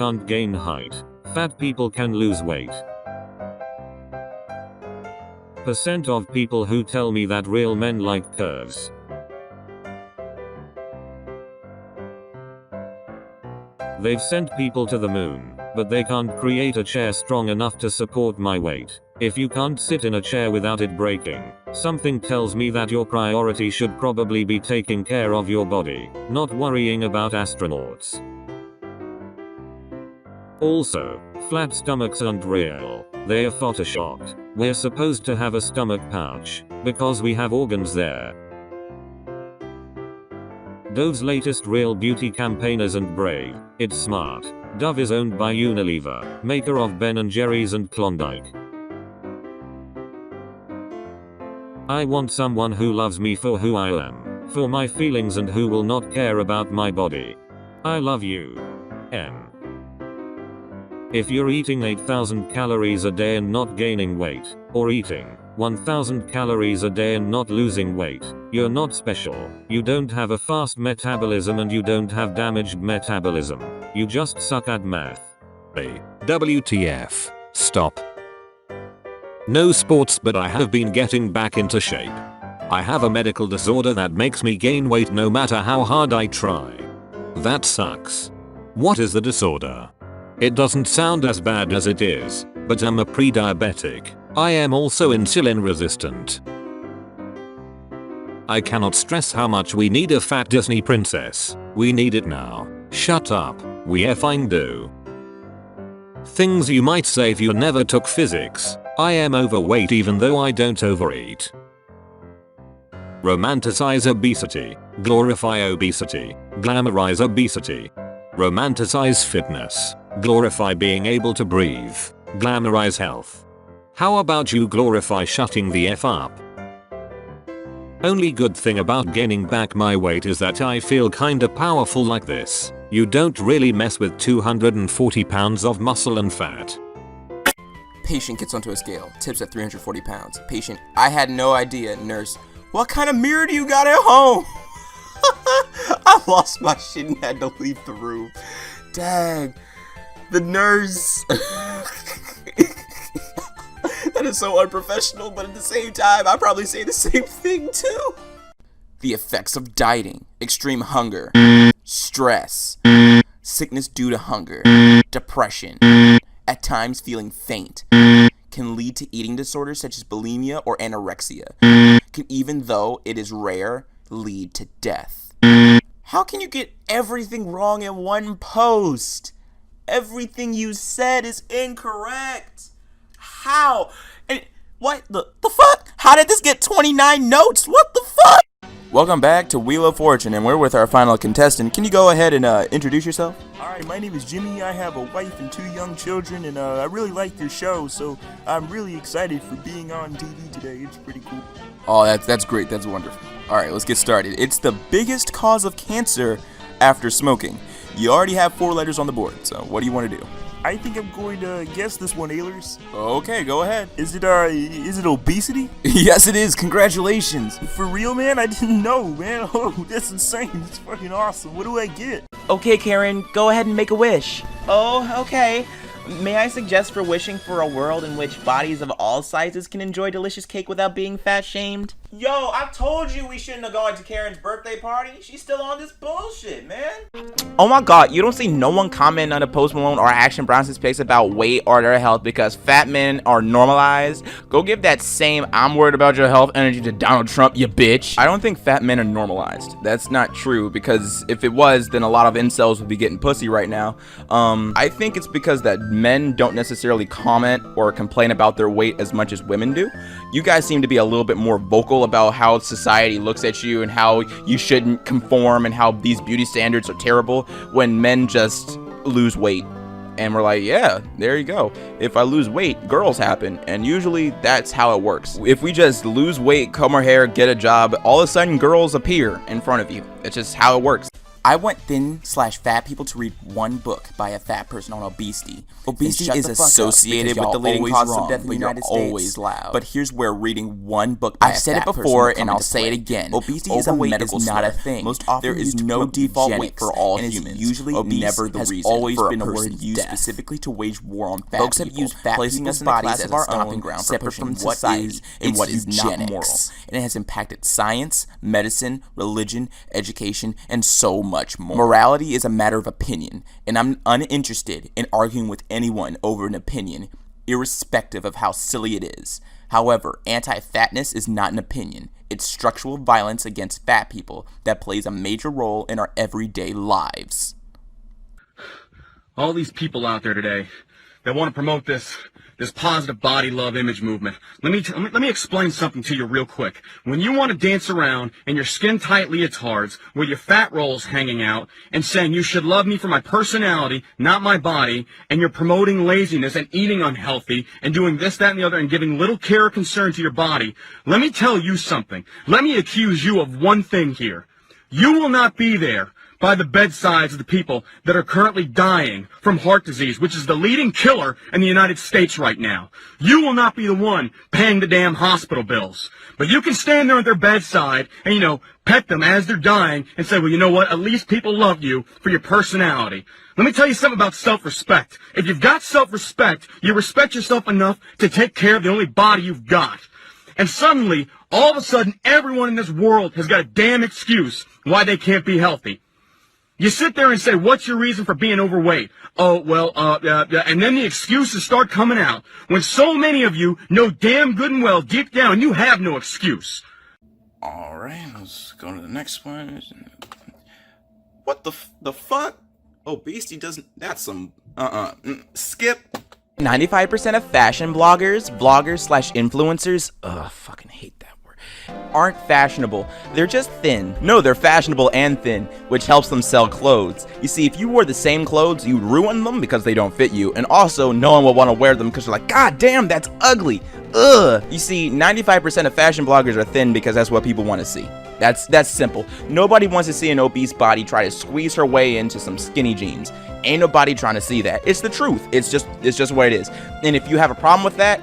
can't gain height. Fat people can lose weight. Percent of people who tell me that real men like curves. They've sent people to the moon, but they can't create a chair strong enough to support my weight. If you can't sit in a chair without it breaking, something tells me that your priority should probably be taking care of your body, not worrying about astronauts. Also, flat stomachs aren't real, they're photoshopped. We're supposed to have a stomach pouch, because we have organs there. Dove's latest real beauty campaign isn't brave, it's smart. Dove is owned by Unilever, maker of Ben & Jerry's and Klondike. I want someone who loves me for who I am, for my feelings, and who will not care about my body. I love you. M. If you're eating 8,000 calories a day and not gaining weight, or eating 1,000 calories a day and not losing weight, you're not special. You don't have a fast metabolism and you don't have damaged metabolism. You just suck at math. WTF. Stop. No sports, but I have been getting back into shape. I have a medical disorder that makes me gain weight no matter how hard I try. That sucks. What is the disorder? It doesn't sound as bad as it is, but I'm a pre-diabetic. I am also insulin resistant. I cannot stress how much we need a fat Disney princess. We need it now. Shut up. We effing do. Things you might say if you never took physics. I am overweight even though I don't overeat. Romanticize obesity. Glorify obesity. Glamorize obesity. Romanticize fitness. Glorify being able to breathe. Glamorize health. How about you glorify shutting the F up? Only good thing about gaining back my weight is that I feel kinda powerful like this. You don't really mess with 240 pounds of muscle and fat. Patient gets onto a scale, tips at 340 pounds. Patient, I had no idea. Nurse, what kind of mirror do you got at home? I lost my shit and had to leave the room. Dang. The nurse. That is so unprofessional, but at the same time, I probably say the same thing too. The effects of dieting: extreme hunger, stress, sickness due to hunger, depression, at times feeling faint, can lead to eating disorders such as bulimia or anorexia, can, even though it is rare, lead to death. How can you get everything wrong in one post? Everything you said is incorrect. How? And what the fuck? How did this get 29 notes? What the fuck? Welcome back to Wheel of Fortune, and we're with our final contestant. Can you go ahead and introduce yourself? Alright, my name is Jimmy. I have a wife and 2 young children, and I really like your show, so I'm really excited for being on TV today. It's pretty cool. Oh, that's great. That's wonderful. Alright, let's get started. It's the biggest cause of cancer after smoking. You already have 4 letters on the board, so what do you want to do? I think I'm going to guess this one, Ailers. Okay, go ahead. Is it obesity? Yes, it is. Congratulations. For real, man? I didn't know, man. Oh, that's insane. That's fucking awesome. What do I get? Okay, Karen, go ahead and make a wish. Oh, okay. May I suggest for wishing for a world in which bodies of all sizes can enjoy delicious cake without being fat-shamed? Yo, I told you we shouldn't have gone to Karen's birthday party. She's still on this bullshit, man. Oh my god, you don't see no one comment on the Post Malone or Action Bronson's pics about weight or their health because fat men are normalized? Go give that same "I'm worried about your health" energy to Donald Trump, you bitch. I don't think fat men are normalized. That's not true, because if it was, then a lot of incels would be getting pussy right now. I think it's because that men don't necessarily comment or complain about their weight as much as women do. You guys seem to be a little bit more vocal about how society looks at you and how you shouldn't conform and how these beauty standards are terrible, when men just lose weight and we're like, yeah, there you go. If I lose weight, girls happen, and usually that's how it works. If we just lose weight, comb our hair, get a job, all of a sudden girls appear in front of you. It's just how it works. I want thin/fat people to read one book by a fat person on obesity. Obesity is associated with the leading causes of death in the United States. Always loud. But here's where reading one book by a fat person will come into play. I've said it before, and I'll say it again. Obesity is a medical not a thing. Most often there is no default weight for all humans. Usually never the reason. Always been a word used specifically to wage war on fat people. Folks have used fat placing us in bodies as a stomping ground separate from society and what is not moral. And it has impacted science, medicine, religion, education, and so much more. Morality is a matter of opinion, and I'm uninterested in arguing with anyone over an opinion, irrespective of how silly it is. However, anti-fatness is not an opinion. It's structural violence against fat people that plays a major role in our everyday lives. All these people out there today that want to promote this positive body love image movement. Let me explain something to you real quick. When you want to dance around in your skin tight leotards with your fat rolls hanging out and saying you should love me for my personality, not my body, and you're promoting laziness and eating unhealthy and doing this, that, and the other and giving little care or concern to your body, let me tell you something. Let me accuse you of one thing here. You will not be there by the bedsides of the people that are currently dying from heart disease, which is the leading killer in the United States right now. You will not be the one paying the damn hospital bills. But you can stand there at their bedside and, pet them as they're dying and say, well, you know what? At least people love you for your personality. Let me tell you something about self-respect. If you've got self-respect, you respect yourself enough to take care of the only body you've got. And suddenly, all of a sudden, everyone in this world has got a damn excuse why they can't be healthy. You sit there and say, what's your reason for being overweight? Oh, well, and then the excuses start coming out when so many of you know damn good and well deep down you have no excuse. All right, let's go to the next one. What the fuck? Obesity doesn't, that's some, skip. 95% of fashion vloggers/influencers, fucking hate that word, aren't fashionable. They're just thin. No, they're fashionable and thin, which helps them sell clothes. You see, if you wore the same clothes, you'd ruin them because they don't fit you, and also no one will want to wear them because they're like, God damn, that's ugly. Ugh. You see, 95% of fashion bloggers are thin because that's what people want to see. That's simple. Nobody wants to see an obese body try to squeeze her way into some skinny jeans. Ain't nobody trying to see that. It's the truth. It's just what it is. And if you have a problem with that,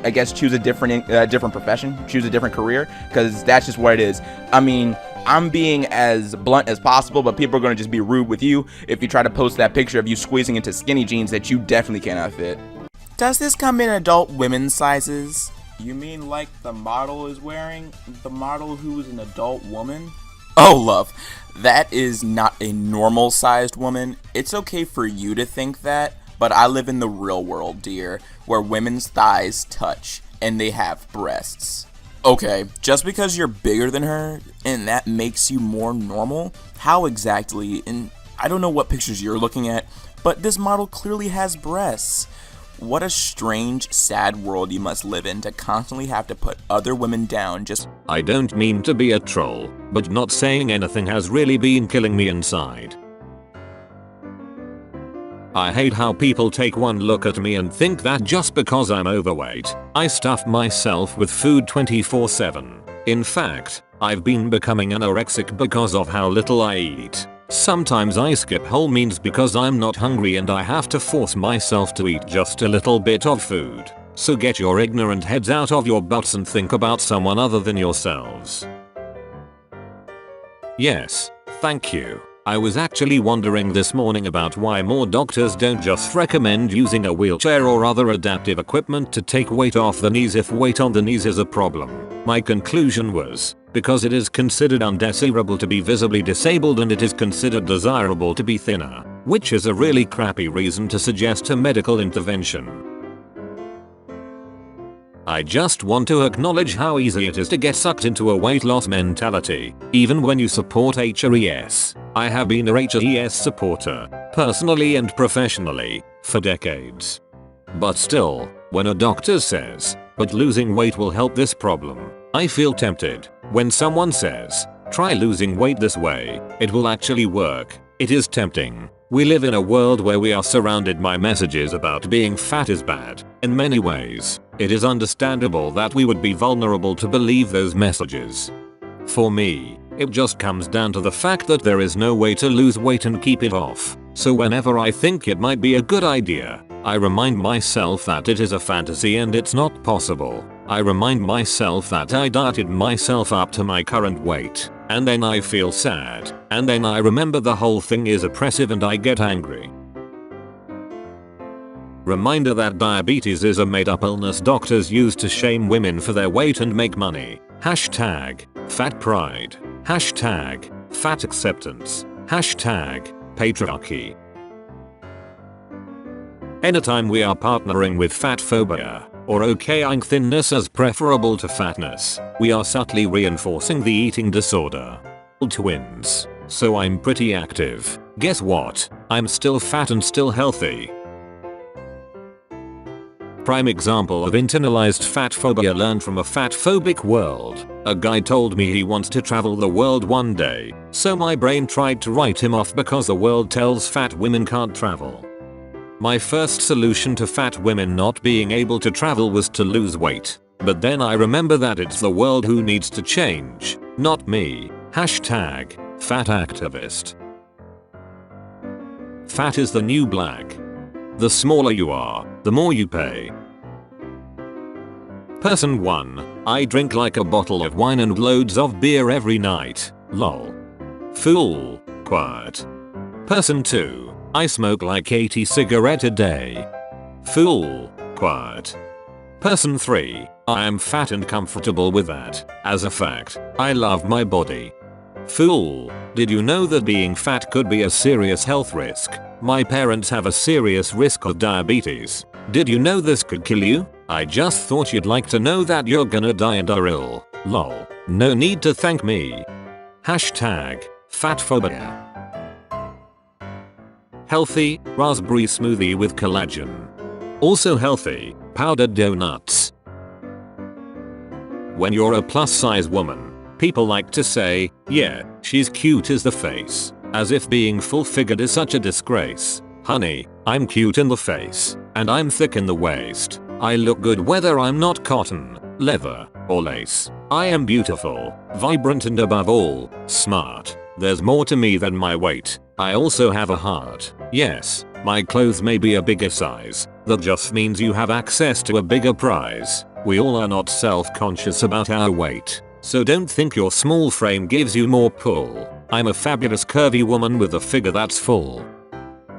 I guess choose a different profession, choose a different career, because that's just what it is. I mean, I'm being as blunt as possible, but people are going to just be rude with you if you try to post that picture of you squeezing into skinny jeans that you definitely cannot fit. Does this come in adult women's sizes? You mean like the model is wearing? The model who is an adult woman? Oh, love, that is not a normal-sized woman. It's okay for you to think that, but I live in the real world, dear, where women's thighs touch, and they have breasts. Okay, just because you're bigger than her, and that makes you more normal? How exactly? And I don't know what pictures you're looking at, but this model clearly has breasts. What a strange, sad world you must live in to constantly have to put other women down just— I don't mean to be a troll, but not saying anything has really been killing me inside. I hate how people take one look at me and think that just because I'm overweight, I stuff myself with food 24/7. In fact, I've been becoming anorexic because of how little I eat. Sometimes I skip whole meals because I'm not hungry and I have to force myself to eat just a little bit of food. So get your ignorant heads out of your butts and think about someone other than yourselves. Yes, thank you. I was actually wondering this morning about why more doctors don't just recommend using a wheelchair or other adaptive equipment to take weight off the knees if weight on the knees is a problem. My conclusion was, because it is considered undesirable to be visibly disabled and it is considered desirable to be thinner, which is a really crappy reason to suggest a medical intervention. I just want to acknowledge how easy it is to get sucked into a weight loss mentality, even when you support HRES. I have been a HRES supporter, personally and professionally, for decades. But still, when a doctor says, but losing weight will help this problem, I feel tempted. When someone says, try losing weight this way, it will actually work, it is tempting. We live in a world where we are surrounded by messages about being fat is bad. In many ways, it is understandable that we would be vulnerable to believe those messages. For me, It just comes down to the fact that there is no way to lose weight and keep it off. So whenever I think it might be a good idea, I remind myself that it is a fantasy and it's not possible. I remind myself that I dieted myself up to my current weight, and then I feel sad, and then I remember the whole thing is oppressive and I get angry. Reminder that diabetes is a made-up illness doctors use to shame women for their weight and make money. Hashtag fat pride. Hashtag fat acceptance. Hashtag patriarchy. Anytime we are partnering with fat phobia, or okaying thinness as preferable to fatness, we are subtly reinforcing the eating disorder. Twins. So I'm pretty active. Guess what? I'm still fat and still healthy. Prime example of internalized fat phobia learned from a fat phobic world. A guy told me he wants to travel the world one day, so my brain tried to write him off because the world tells fat women can't travel. My first solution to fat women not being able to travel was to lose weight. But then I remember that it's the world who needs to change, not me. Hashtag fat activist. Fat is the new black. The smaller you are, the more you pay. Person 1. I drink like a bottle of wine and loads of beer every night. Lol. Fool. Quiet. Person 2. I smoke like 80 cigarettes a day. Fool. Quiet. Person 3. I am fat and comfortable with that. As a fact, I love my body. Fool. Did you know that being fat could be a serious health risk? My parents have a serious risk of diabetes. Did you know this could kill you? I just thought you'd like to know that you're gonna die and are ill. Lol. No need to thank me. Hashtag fatphobia. Healthy, raspberry smoothie with collagen. Also healthy, powdered donuts. When you're a plus size woman, people like to say, yeah, she's cute as the face. As if being full figured is such a disgrace. Honey, I'm cute in the face, and I'm thick in the waist. I look good whether I'm not cotton, leather, or lace. I am beautiful, vibrant and above all, smart. There's more to me than my weight. I also have a heart. Yes, my clothes may be a bigger size. That just means you have access to a bigger prize. We all are not self-conscious about our weight. So don't think your small frame gives you more pull. I'm a fabulous curvy woman with a figure that's full.